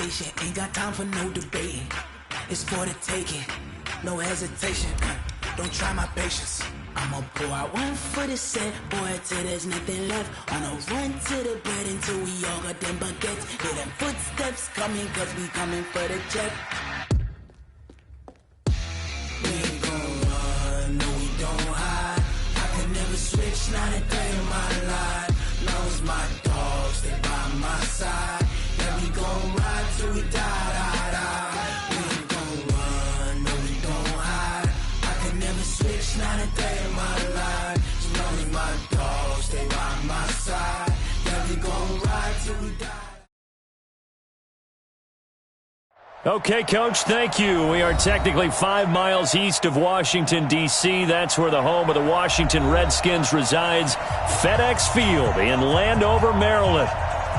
conversation, ain't got time for no debating. It's for the taking, no hesitation. Don't try my patience. I'ma pour out one for the set, boy, till there's nothing left. On a run to the bread until we all got them baguettes. Hear them footsteps coming, cause we coming for the check. We ain't gon' run, no we don't hide. I could never switch, not a day in my life. Long as my dogs, they by my side. Yeah, we gon' ride till we die. We ain't gon' run, no we don't hide. I could never switch, not a day in my life. As long as my dogs, they by my side. Yeah, we gon' ride till we die. Okay, Coach, thank you. We are technically 5 miles east of Washington, D.C. That's where the home of the Washington Redskins resides, FedEx Field in Landover, Maryland.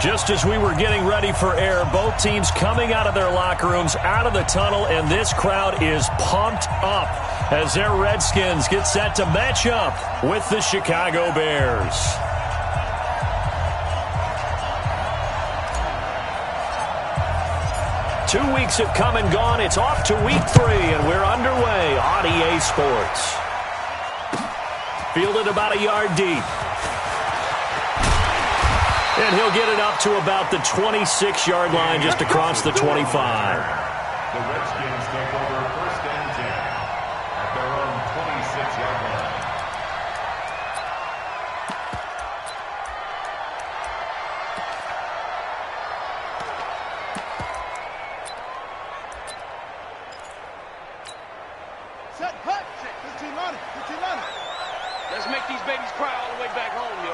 Just as we were getting ready for air, both teams coming out of their locker rooms, out of the tunnel, and this crowd is pumped up as their Redskins get set to match up with the Chicago Bears. Two weeks have come and gone. It's off to week 3, and we're underway on EA Sports. Fielded about a yard deep. And he'll get it up to about the 26-yard line, just across the 25. The Redskins take over 1st and 10 at their own 26-yard line. Set, cut. 15 on it. 15 on it. Let's make these babies cry all the way back home, yo.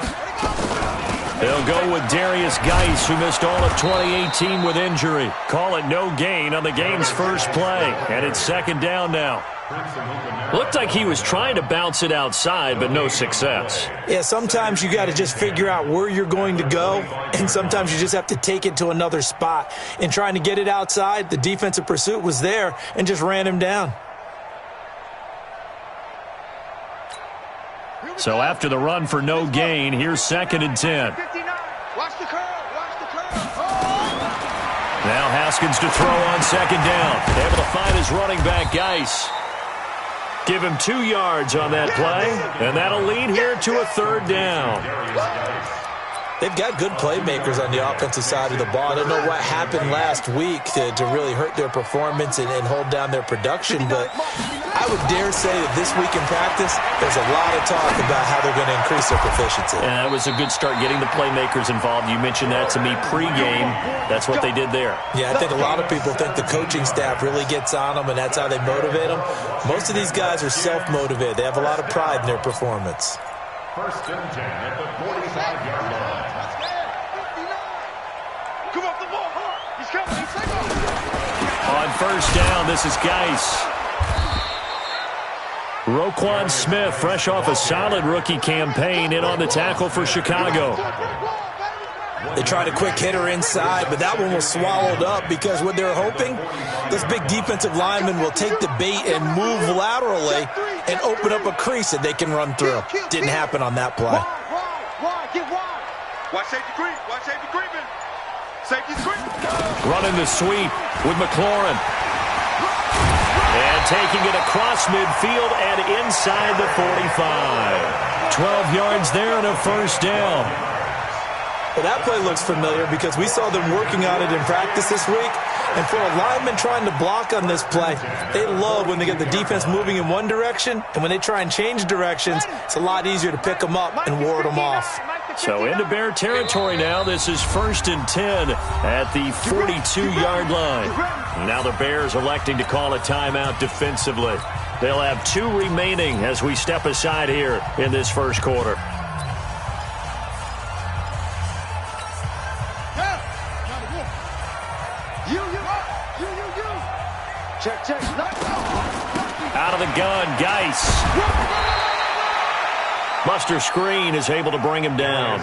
They'll go with Darius Geis, who missed all of 2018 with injury. Call it no gain on the game's first play, and it's 2nd down now. Looked like he was trying to bounce it outside, but no success. Yeah, sometimes you got to just figure out where you're going to go, and sometimes you just have to take it to another spot. In trying to get it outside, the defensive pursuit was there and just ran him down. So after the run for no gain, here's 2nd and 10. Watch the curl. Watch the curl. Now Haskins to throw on 2nd down. Able to find his running back, Geis. Give him 2 yards on that play, and that'll lead here to a 3rd down. They've got good playmakers on the offensive side of the ball. I don't know what happened last week to really hurt their performance and hold down their production, but I would dare say that this week in practice, there's a lot of talk about how they're going to increase their proficiency. Yeah, that was a good start getting the playmakers involved. You mentioned that to me pregame. That's what they did there. Yeah, I think a lot of people think the coaching staff really gets on them, and that's how they motivate them. Most of these guys are self-motivated. They have a lot of pride in their performance. 1st and 10 at the 45-yard line. Come off the ball. He's coming. He's coming. On 1st down, this is Geis. Roquan Smith, fresh off a solid rookie campaign, in on the tackle for Chicago. They tried a quick hitter inside, but that one was swallowed up because what they're hoping, this big defensive lineman will take the bait and move laterally and open up a crease that they can run through. Didn't happen on that play. Get wide. Watch safety creep. Watch safety creeping. Safety creep. Running the sweep with McLaurin. And taking it across midfield and inside the 45. 12 yards there and a 1st down. Well, that play looks familiar because we saw them working on it in practice this week. And for a lineman trying to block on this play, they love when they get the defense moving in one direction. And when they try and change directions, it's a lot easier to pick them up and ward them off. So into Bear territory now. This is 1st and 10 at the 42-yard line. Now the Bears electing to call a timeout defensively. They'll have 2 remaining as we step aside here in this 1st quarter. Check. Out of the gun, Geis. Buster Screen is able to bring him down.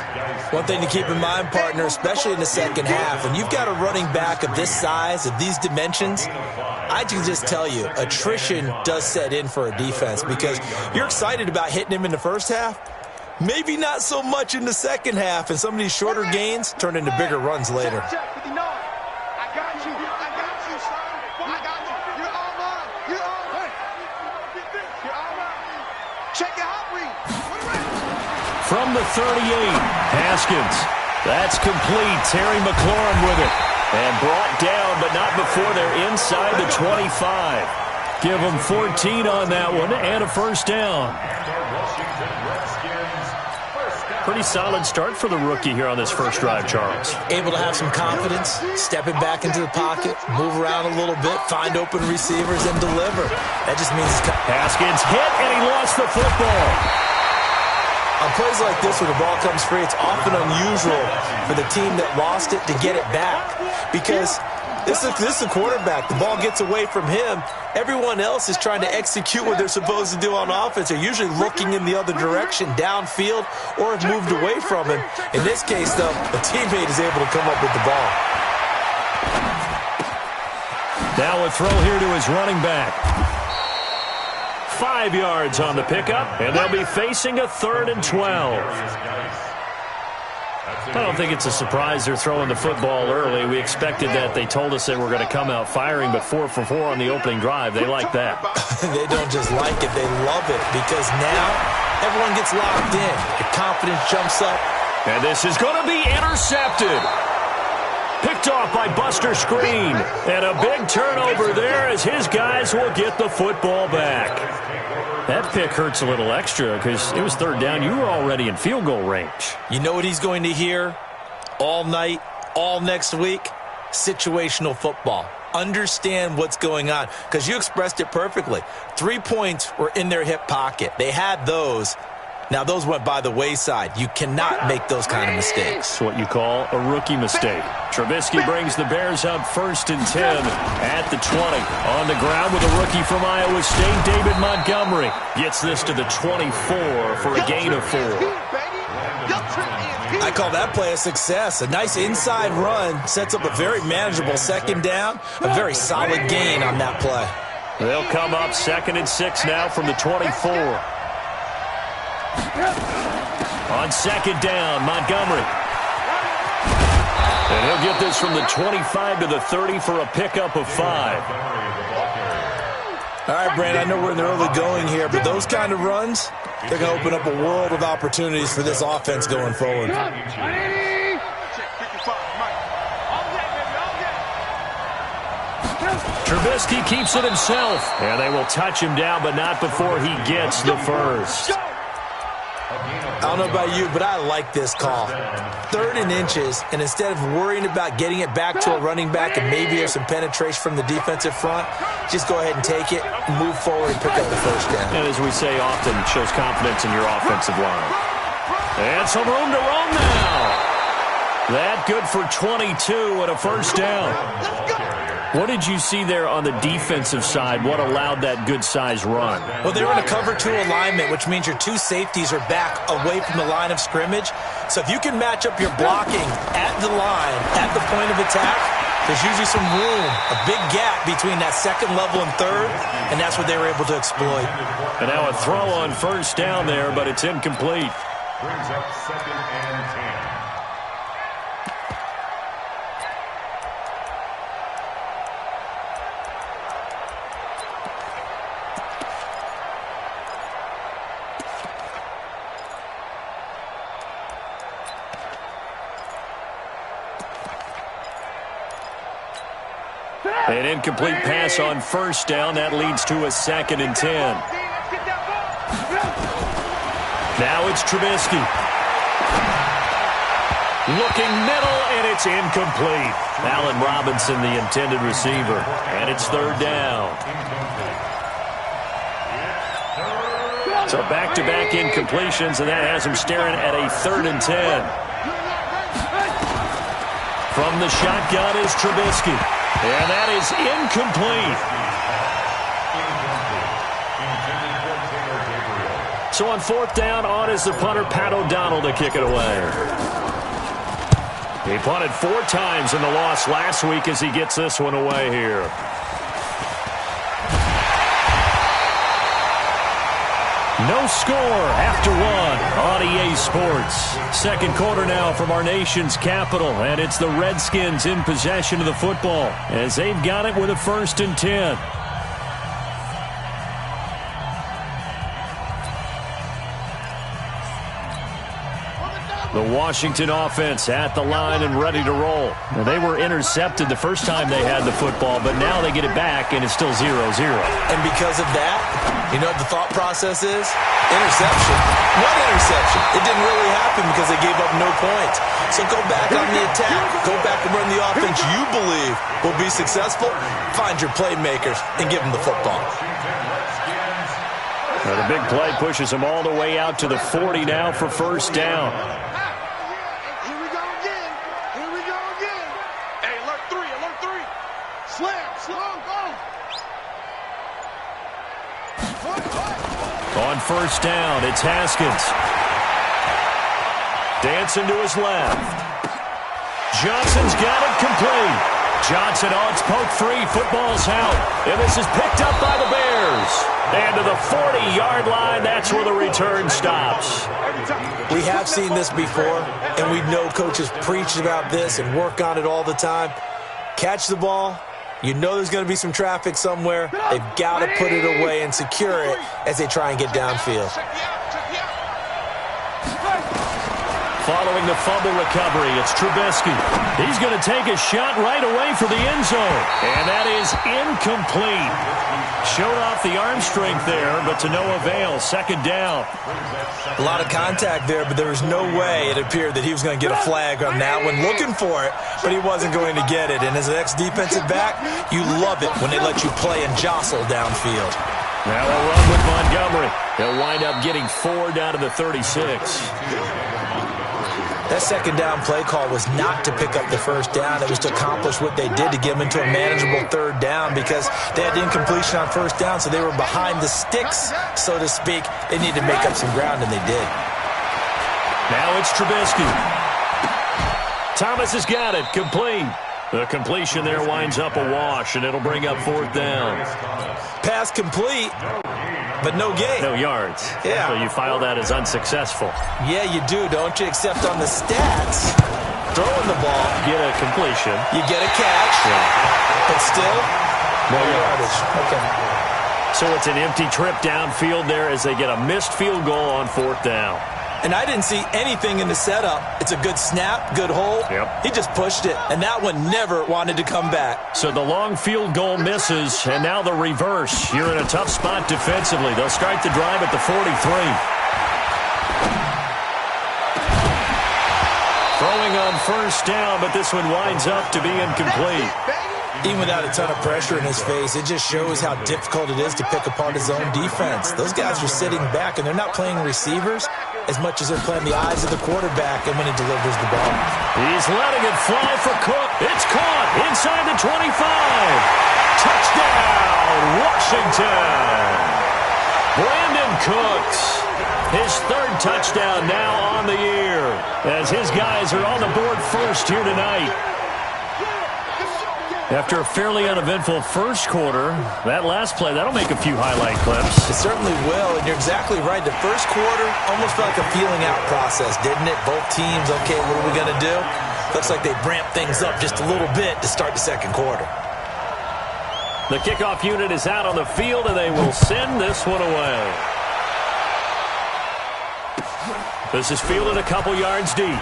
One thing to keep in mind, partner, especially in the 2nd half, when you've got a running back of this size, of these dimensions, I can just tell you, attrition does set in for a defense because you're excited about hitting him in the 1st half. Maybe not so much in the 2nd half, and some of these shorter gains turn into bigger runs later. Check, 59. I got you. I got you, son. I got you. You're all mine. You're all mine. You're all mine. Check your hot read. From the 38, Haskins. That's complete. Terry McLaurin with it. And brought down, but not before they're inside the 25. Give them 14 on that one and a first down. Pretty solid start for the rookie here on this first drive, Charles. Able to have some confidence, stepping back into the pocket, move around a little bit, find open receivers, and deliver. That just means Haskins hit, and he lost the football. On plays like this where the ball comes free, it's often unusual for the team that lost it to get it back because this is the quarterback. The ball gets away from him. Everyone else is trying to execute what they're supposed to do on offense. They're usually looking in the other direction, downfield, or have moved away from him. In this case, though, a teammate is able to come up with the ball. Now a throw here to his running back. 5 yards on the pickup, and they'll be facing a 3rd and 12. I don't think it's a surprise they're throwing the football early. We expected that. They told us they were going to come out firing, but 4 for 4 on the opening drive. They like that. They don't just like it, they love it, because now everyone gets locked in. The confidence jumps up. And this is going to be intercepted. Picked off by Buster Screen. And a big turnover there as his guys will get the football back. That pick hurts a little extra because it was 3rd down. You were already in field goal range. You know what he's going to hear all night, all next week? Situational football. Understand what's going on because you expressed it perfectly. 3 points were in their hip pocket. They had those. Now, those went by the wayside. You cannot make those kind of mistakes. It's what you call a rookie mistake. Trubisky brings the Bears up 1st and 10 at the 20. On the ground with a rookie from Iowa State, David Montgomery. Gets this to the 24 for a gain of 4. I call that play a success. A nice inside run sets up a very manageable 2nd down. A very solid gain on that play. They'll come up 2nd and 6 now from the 24. On 2nd down, Montgomery. And he'll get this from the 25 to the 30 for a pickup of 5. All right, Brandon, I know we're in the early going here, but those kind of runs, they're going to open up a world of opportunities for this offense going forward. Trubisky keeps it himself. And they will touch him down, but not before he gets the first. I don't know about you, but I like this call. 3rd and inches, and instead of worrying about getting it back to a running back and maybe there's some penetration from the defensive front, just go ahead and take it, move forward, and pick up the first down. And as we say often, it shows confidence in your offensive line. And some room to roam now. That good for 22 and a first down. What did you see there on the defensive side? What allowed that good-sized run? Well, they were in a cover 2 alignment, which means your 2 safeties are back away from the line of scrimmage. So if you can match up your blocking at the line, at the point of attack, there's usually some room, a big gap between that 2nd level and 3rd, and that's what they were able to exploit. And now a throw on first down there, but it's incomplete. Brings up 2nd and 10. An incomplete pass on first down. That leads to a 2nd and 10. Now it's Trubisky. Looking middle, and it's incomplete. Allen Robinson, the intended receiver. And it's 3rd down. So back-to-back incompletions, and that has him staring at a 3rd and 10. From the shotgun is Trubisky. And that is incomplete. So on 4th down, on is the punter, Pat O'Donnell, to kick it away. He punted 4 times in the loss last week as he gets this one away here. No score after one on EA Sports. Second quarter now from our nation's capital, and it's the Redskins in possession of the football as they've got it with a 1st and 10. The Washington offense at the line and ready to roll. Now, they were intercepted the first time they had the football, but now they get it back, and it's still 0-0. And because of that, you know what the thought process is? Interception. What interception? It didn't really happen because they gave up no points. So go back on the attack. Go back and run the offense you believe will be successful. Find your playmakers and give them the football. Now, the big play pushes them all the way out to the 40 now for 1st down. On 1st down, it's Haskins. Dancing to his left. Johnson's got it complete. Johnson on its poke free. Football's out. And this is picked up by the Bears. And to the 40-yard line, that's where the return stops. We have seen this before, and we know coaches preach about this and work on it all the time. Catch the ball. You know there's going to be some traffic somewhere. They've got to put it away and secure it as they try and get downfield. Following the fumble recovery, it's Trubisky. He's going to take a shot right away for the end zone. And that is incomplete. Showed off the arm strength there, but to no avail. 2nd down. A lot of contact there, but there was no way it appeared that he was going to get a flag on that one. Looking for it, but he wasn't going to get it. And as an ex-defensive back, you love it when they let you play and jostle downfield. Now a run with Montgomery. He'll wind up getting 4 down to the 36. That 2nd down play call was not to pick up the 1st down. It was to accomplish what they did to get them into a manageable 3rd down because they had incompletion on 1st down, so they were behind the sticks, so to speak. They needed to make up some ground, and they did. Now it's Trubisky. Thomas has got it. Complete. The completion there winds up a wash, and it'll bring up 4th down. Pass complete, but no gain. No yards. Yeah. So you file that as unsuccessful. Yeah, you do, don't you? Except on the stats, throwing the ball. Get a completion. You get a catch, but still, no yardage. Okay. So it's an empty trip downfield there as they get a missed field goal on 4th down. And I didn't see anything in the setup. It's a good snap, good hold. Yep. He just pushed it, and that one never wanted to come back. So the long field goal misses, and now the reverse. You're in a tough spot defensively. They'll start the drive at the 43. Throwing on 1st down, but this one winds up to be incomplete. Even without a ton of pressure in his face, it just shows how difficult it is to pick apart his own defense. Those guys are sitting back, and they're not playing receivers as much as they're playing the eyes of the quarterback and when he delivers the ball. He's letting it fly for Cook. It's caught inside the 25. Touchdown, Washington. Brandon Cooks, his 3rd touchdown now on the year as his guys are on the board first here tonight. After a fairly uneventful 1st quarter, that last play, that'll make a few highlight clips. It certainly will, and you're exactly right. The 1st quarter almost felt like a feeling-out process, didn't it? Both teams, okay, what are we going to do? Looks like they ramped things up just a little bit to start the 2nd quarter. The kickoff unit is out on the field, and they will send this one away. This is fielded a couple yards deep.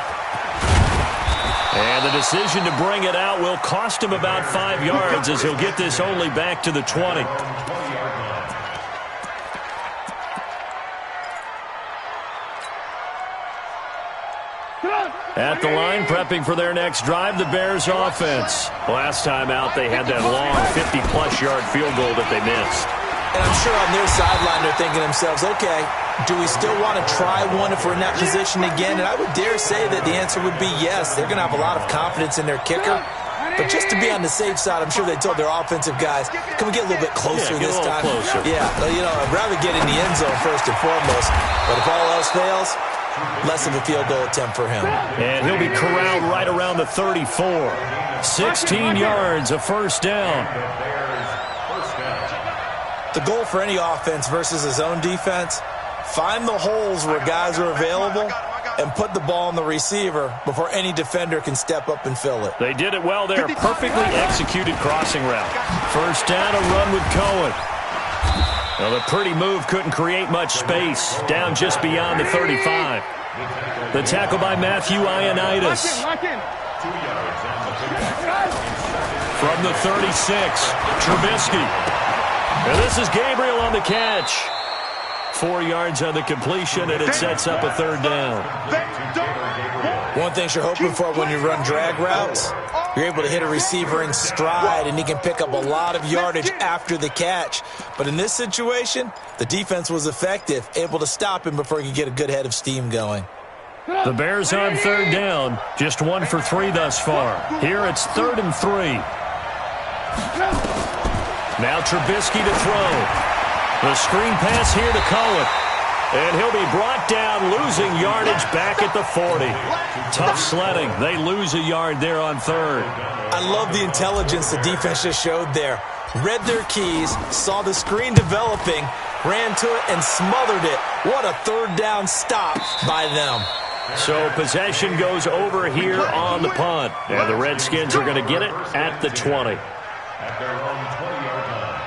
And the decision to bring it out will cost him about 5 yards as he'll get this only back to the 20. At the line, prepping for their next drive, the Bears offense. Last time out, they had that long 50-plus yard field goal that they missed. And I'm sure on their sideline they're thinking to themselves, okay, do we still want to try one if we're in that position again? And I would dare say that the answer would be yes. They're going to have a lot of confidence in their kicker. But just to be on the safe side, I'm sure they told their offensive guys, can we get a little bit closer this time? Closer. Yeah, you know, I'd rather get in the end zone first and foremost. But if all else fails, less of a field goal attempt for him. And he'll be corralled right around the 34. 16 yards, a 1st down. The goal for any offense versus his own defense Find the holes where guys are available and put the ball on the receiver before any defender can step up and fill it. They did it well there. Perfectly executed crossing route. First down, a run with Cohen. Well, the pretty move couldn't create much space. Down just beyond the 35. The tackle by Matthew Ioannidis. From the 36, Trubisky. And this is Gabriel on the catch. 4 yards on the completion, and it sets up a third down. One thing you're hoping for when you run drag routes, you're able to hit a receiver in stride, and he can pick up a lot of yardage after the catch. But in this situation, the defense was effective, able to stop him before he could get a good head of steam going. The Bears on third down, just 1 for 3 thus far. Here it's 3rd and 3. Now Trubisky to throw. The screen pass here to Cohen. And he'll be brought down, losing yardage back at the 40. Tough sledding. They lose a yard there on third. I love the intelligence the defense just showed there. Read their keys, saw the screen developing, ran to it, and smothered it. What a third down stop by them. So possession goes over here on the punt. And the Redskins are going to get it at the 20. At their own 20-yard line.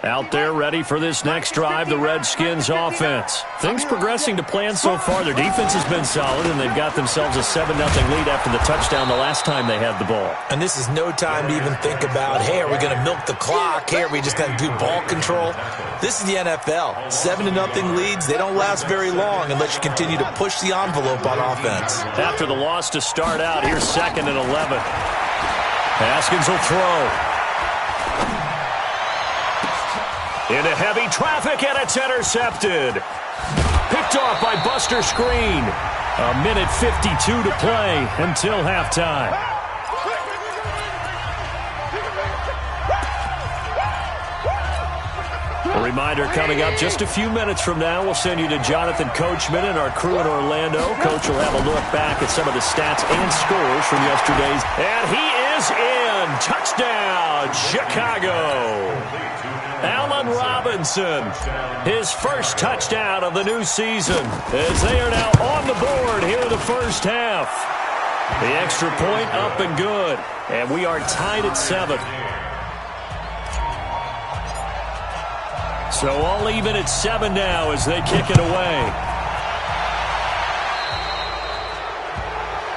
Out there ready for this next drive, the Redskins offense. Things progressing to plan so far. Their defense has been solid, and they've got themselves a 7-0 lead after the touchdown the last time they had the ball. And this is no time to even think about, hey, are we going to milk the clock? Hey, are we just going to do ball control? This is the NFL. 7-0 leads, they don't last very long unless you continue to push the envelope on offense. After the loss to start out, here's 2nd and 11. Haskins will throw. Into heavy traffic, and it's intercepted. Picked off by Buster Screen. 1:52 to play until halftime. A reminder coming up just a few minutes from now. We'll send you to Jonathan Coachman and our crew in Orlando. Coach will have a look back at some of the stats and scores from yesterday's. And he is in. Touchdown, Chicago. Allen Robinson, his first touchdown of the new season, as they are now on the board here in the first half. The extra point up and good, and we are tied at 7. So all even at 7 now as they kick it away.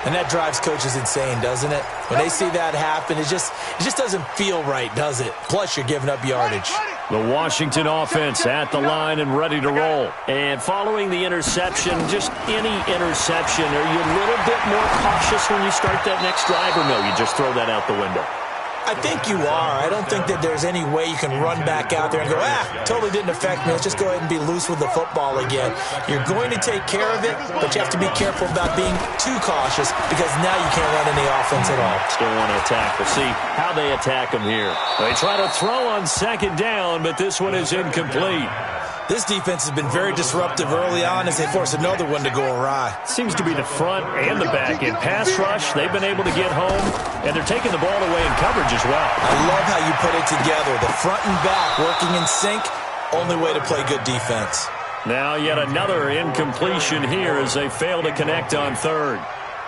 And that drives coaches insane, doesn't it? When they see that happen, it just doesn't feel right, does it? Plus, you're giving up yardage. The Washington offense at the line and ready to roll. And following the interception, just any interception, are you a little bit more cautious when you start that next drive, or no, you just throw that out the window? I think you are. I don't think that there's any way you can run back out there and go, totally didn't affect me. Let's just go ahead and be loose with the football again. You're going to take care of it, but you have to be careful about being too cautious because now you can't run any offense at all. Still want to attack. We'll see how they attack them here. They try to throw on 2nd down, but this one is incomplete. This defense has been very disruptive early on as they force another one to go awry. Seems to be the front and the back. In pass rush, they've been able to get home, and they're taking the ball away in coverage as well. I love how you put it together. The front and back working in sync, only way to play good defense. Now yet another incompletion here as they fail to connect on 3rd.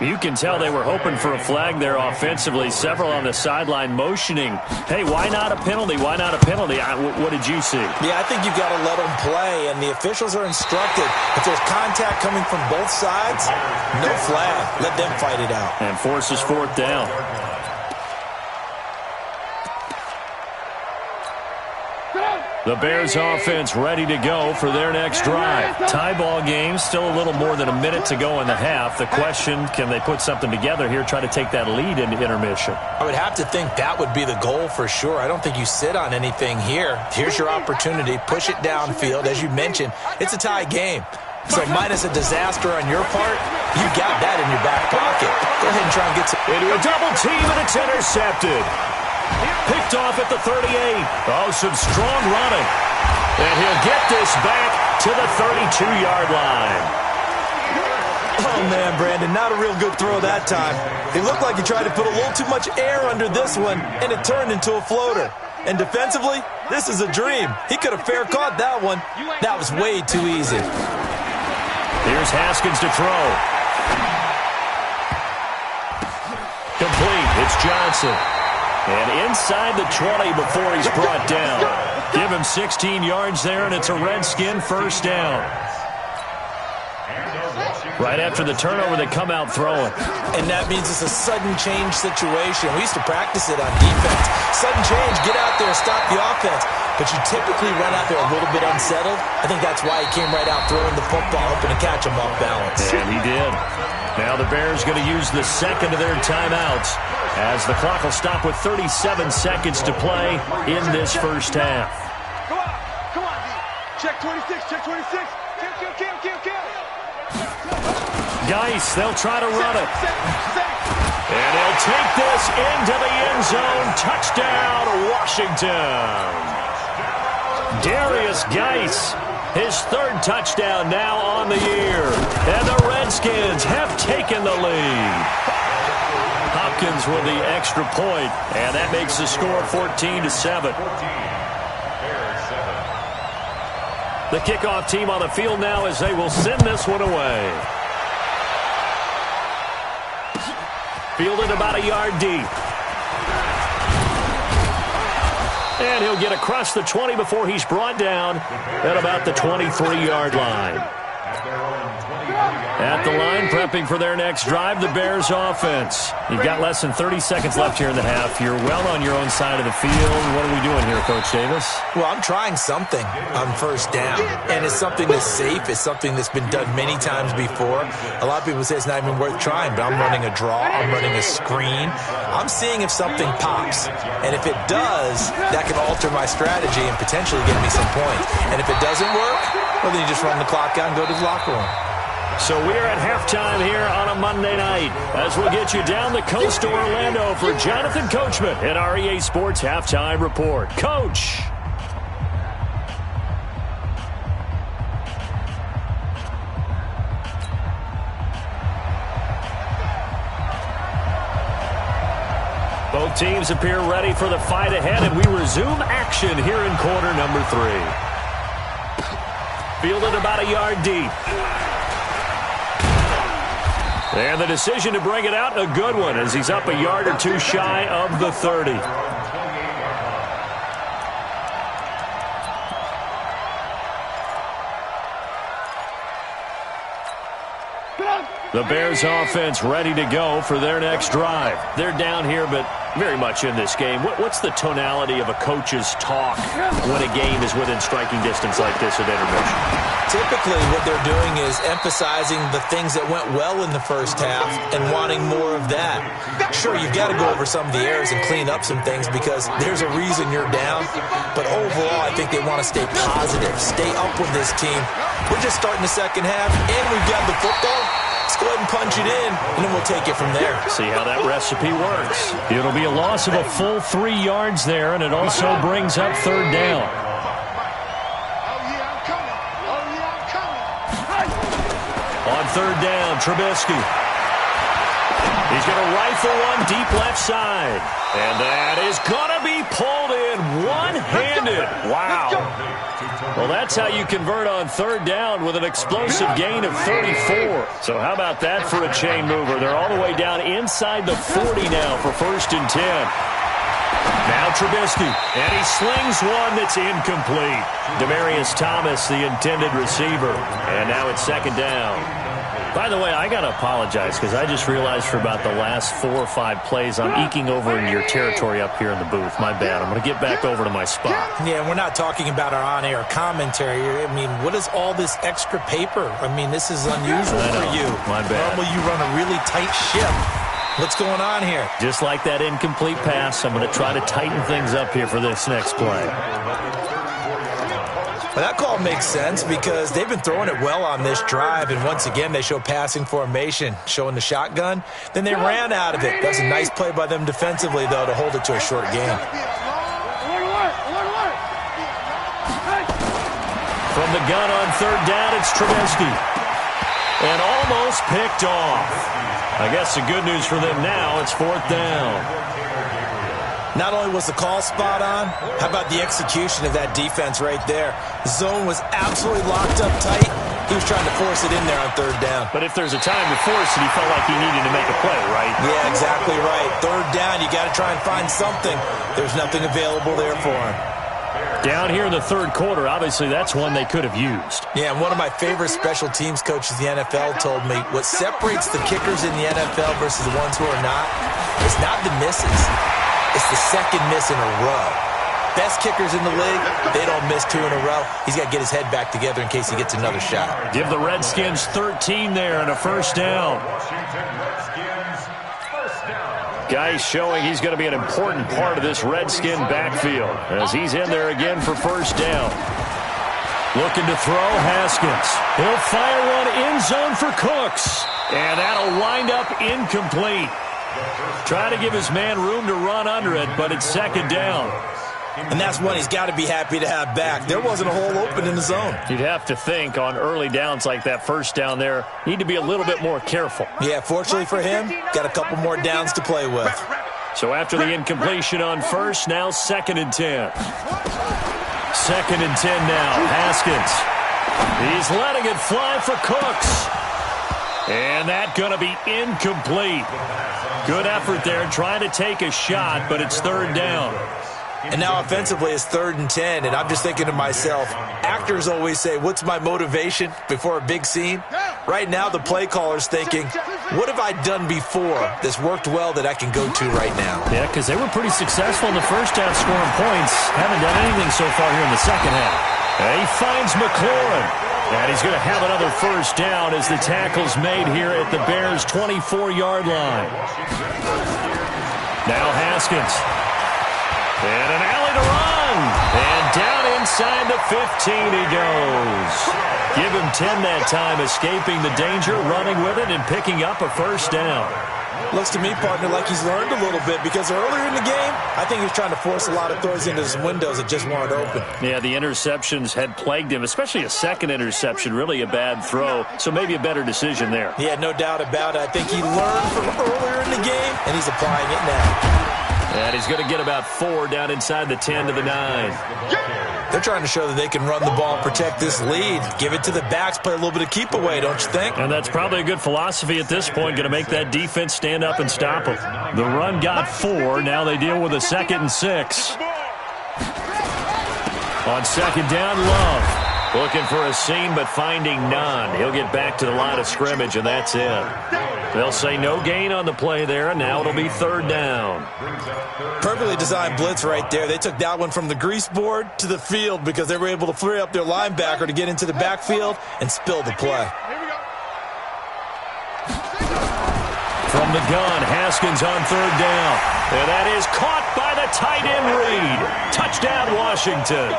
You can tell they were hoping for a flag there offensively. Several on the sideline motioning, hey, why not a penalty? Why not a penalty? What did you see? Yeah, I think you've got to let them play, and the officials are instructed. If there's contact coming from both sides, no flag. Let them fight it out. And forces 4th down. The Bears offense ready to go for their next drive. Tie ball game, still a little more than a minute to go in the half. The question, can they put something together here, try to take that lead into intermission? I would have to think that would be the goal for sure. I don't think you sit on anything here. Here's your opportunity. Push it downfield. As you mentioned, it's a tie game. So minus a disaster on your part, you got that in your back pocket. Go ahead and try and get some. Into a double team, and it's intercepted. Picked off at the 38. Oh, some strong running. And he'll get this back to the 32-yard line. Oh, man, Brandon. and not a real good throw that time. It looked like he tried to put a little too much air under this one, and it turned into a floater. And defensively, this is a dream. He could have fair caught that one. That was way too easy. Here's Haskins to throw. Complete. It's Johnson. And inside the 20 before he's brought down. Give him 16 yards there, and it's a Redskin first down. Right after the turnover, they come out throwing. And that means it's a sudden change situation. We used to practice it on defense. Sudden change, get out there, stop the offense. But you typically run out there a little bit unsettled. I think that's why he came right out throwing the football, hoping to catch him off balance. And he did. Now the Bears going to use the second of their timeouts as the clock will stop with 37 seconds to play in this first half. Come on, D. Check 26, check 26. Kill. Geis, they'll try to run it. And he'll take this into the end zone. Touchdown, Washington. Darius Geis, his third touchdown now on the year. And the Redskins have taken the lead. Hopkins with the extra point, and that makes the score 14-7. The kickoff team on the field now as they will send this one away. Fielded about a yard deep. And he'll get across the 20 before he's brought down at about the 23-yard line. At the line, prepping for their next drive, the Bears offense. You've got less than 30 seconds left here in the half. You're well on your own side of the field. What are we doing here, Coach Davis? Well, I'm trying something on first down, and it's something that's safe. It's something that's been done many times before. A lot of people say it's not even worth trying, but I'm running a draw. I'm running a screen. I'm seeing if something pops, and if it does, that can alter my strategy and potentially get me some points. And if it doesn't work, well, then you just run the clock out and go to the locker room. So we're at halftime here on a Monday night as we'll get you down the coast to Orlando for Jonathan Coachman at our EA Sports Halftime Report. Coach. Both teams appear ready for the fight ahead, and we resume action here in quarter number 3. Fielded about a yard deep. And the decision to bring it out, a good one, as he's up a yard or two shy of the 30. The Bears offense ready to go for their next drive. They're down here, but very much in this game. What's the tonality of a coach's talk when a game is within striking distance like this at intermission? Typically, what they're doing is emphasizing the things that went well in the first half and wanting more of that. Sure, you've got to go over some of the errors and clean up some things because there's a reason you're down. But overall, I think they want to stay positive, stay up with this team. We're just starting the second half, and we've got the football. Let's go ahead and punch it in, and then we'll take it from there. See how that recipe works. It'll be a loss of a full 3 yards there, and it also brings up third down. On third down, Trubisky. He's going to rifle one deep left side. And that is going to be pulled in one-handed. Wow. Well, that's how you convert on third down with an explosive gain of 34. So how about that for a chain mover? They're all the way down inside the 40 now for 1st and 10. Now Trubisky, and he slings one that's incomplete. Demaryius Thomas, the intended receiver. And now it's 2nd down. By the way, I got to apologize because I just realized for about the last 4 or 5 plays I'm eking over in your territory up here in the booth. My bad. I'm going to get back over to my spot. Yeah, we're not talking about our on-air commentary. I mean, what is all this extra paper? I mean, this is unusual for you. My bad. Normally you run a really tight ship. What's going on here? Just like that incomplete pass, I'm going to try to tighten things up here for this next play. Well, that call makes sense because they've been throwing it well on this drive, and once again they show passing formation, showing the shotgun. Then they ran out of it. That was a nice play by them defensively, though, to hold it to a short game. From the gun on third down, it's Trubisky. And almost picked off. I guess the good news for them now, it's 4th down. Not only was the call spot on, how about the execution of that defense right there? The zone was absolutely locked up tight. He was trying to force it in there on 3rd down. But if there's a time to force it, he felt like he needed to make a play, right? Yeah, exactly right. 3rd down, you got to try and find something. There's nothing available there for him. Down here in the 3rd quarter, obviously that's one they could have used. Yeah, and one of my favorite special teams coaches in the NFL told me what separates the kickers in the NFL versus the ones who are not, it's not the misses. It's the second miss in a row. Best kickers in the league, they don't miss 2 in a row. He's got to get his head back together in case he gets another shot. Give the Redskins 13 there and a 1st down. Guy showing he's going to be an important part of this Redskin backfield as he's in there again for 1st down. Looking to throw, Haskins. He'll fire one end zone for Cooks. And that'll wind up incomplete. Try to give his man room to run under it, but it's 2nd down. And that's one he's got to be happy to have back. There wasn't a hole open in the zone. You'd have to think on early downs like that 1st down there, need to be a little bit more careful. Yeah, fortunately for him, got a couple more downs to play with. So after the incompletion on 1st, now 2nd and 10. 2nd and 10 now, Haskins. He's letting it fly for Cooks. And that's going to be incomplete. Good effort there, trying to take a shot, but it's 3rd down. And now offensively it's 3rd and 10, and I'm just thinking to myself, actors always say, what's my motivation before a big scene? Right now the play caller's thinking, what have I done before that's worked well that I can go to right now? Yeah, because they were pretty successful in the 1st half scoring points. Haven't done anything so far here in the 2nd half. And he finds McLaurin. And he's going to have another 1st down as the tackle's made here at the Bears' 24-yard line. Now Haskins. And an alley to run. And down inside the 15 he goes. Give him 10 that time, escaping the danger, running with it, and picking up a 1st down. Looks to me, partner, like he's learned a little bit because earlier in the game, I think he was trying to force a lot of throws into some windows that just weren't open. Yeah, the interceptions had plagued him, especially a 2nd interception, really a bad throw, so maybe a better decision there. Yeah, no doubt about it. I think he learned from earlier in the game, and he's applying it now. And he's going to get about 4 down inside the 10 to the 9. They're trying to show that they can run the ball and protect this lead. Give it to the backs, play a little bit of keep away, don't you think? And that's probably a good philosophy at this point, going to make that defense stand up and stop them. The run got 4. Now they deal with a 2nd and 6. On 2nd down, Love. Looking for a seam, but finding none. He'll get back to the line of scrimmage, and that's it. They'll say no gain on the play there, and now it'll be 3rd down. Perfectly designed blitz right there. They took that one from the grease board to the field because they were able to free up their linebacker to get into the backfield and spill the play. From the gun, Haskins on 3rd down. And that is caught by the tight end Reed. Touchdown, Washington.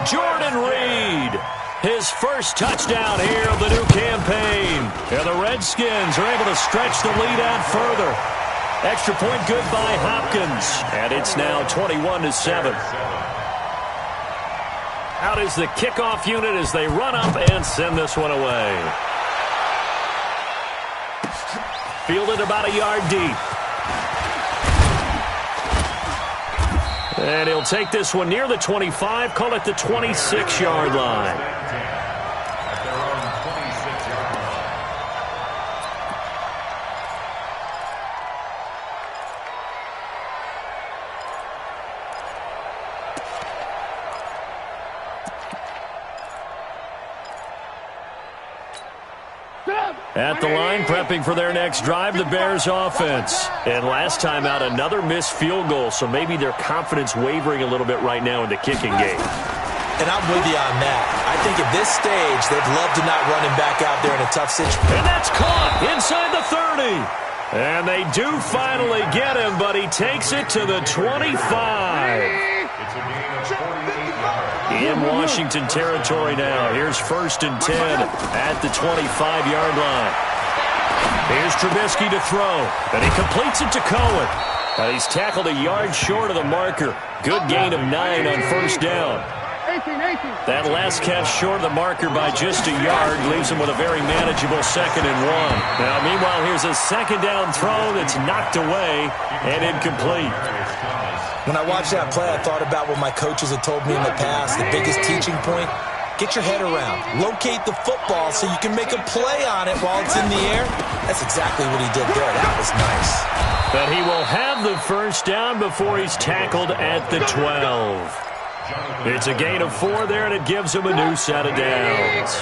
Jordan Reed, his 1st touchdown here of the new campaign. And the Redskins are able to stretch the lead out further. Extra point good by Hopkins. And it's now 21-7. Out is the kickoff unit as they run up and send this one away. Fielded about a yard deep. And he'll take this one near the 25, call it the 26-yard line. At the line, prepping for their next drive, the Bears offense. And last time out, another missed field goal, so maybe their confidence wavering a little bit right now in the kicking game. And I'm with you on that. I think at this stage, they'd love to not run him back out there in a tough situation. And that's caught inside the 30. And they do finally get him, but he takes it to the 25. In Washington territory now. Here's 1st and 10 at the 25-yard line. Here's Trubisky to throw, and he completes it to Cohen. And he's tackled a yard short of the marker. Good gain of 9 on 1st down. That last catch short of the marker by just a yard leaves him with a very manageable 2nd and 1. Now, meanwhile, here's a 2nd down throw that's knocked away and incomplete. When I watched that play, I thought about what my coaches had told me in the past. The biggest teaching point, get your head around. Locate the football so you can make a play on it while it's in the air. That's exactly what he did there. That was nice. But he will have the 1st down before he's tackled at the 12. It's a gain of 4 there, and it gives him a new set of downs.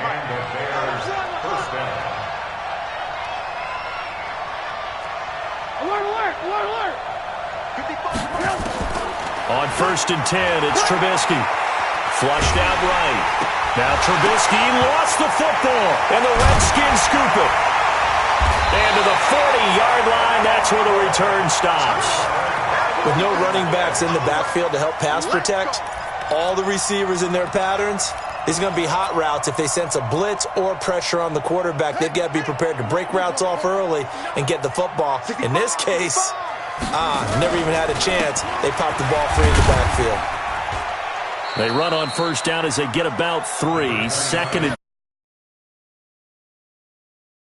And the Bears' 1st down. Alert! On 1st and 10, it's Trubisky. Flushed out right. Now Trubisky lost the football, and the Redskins scoop it. And to the 40-yard line, that's where the return stops. With no running backs in the backfield to help pass protect, all the receivers in their patterns, these are going to be hot routes. If they sense a blitz or pressure on the quarterback, they've got to be prepared to break routes off early and get the football. In this case, never even had a chance. They popped the ball free in the backfield. They run on 1st down as they get about 3. 2nd and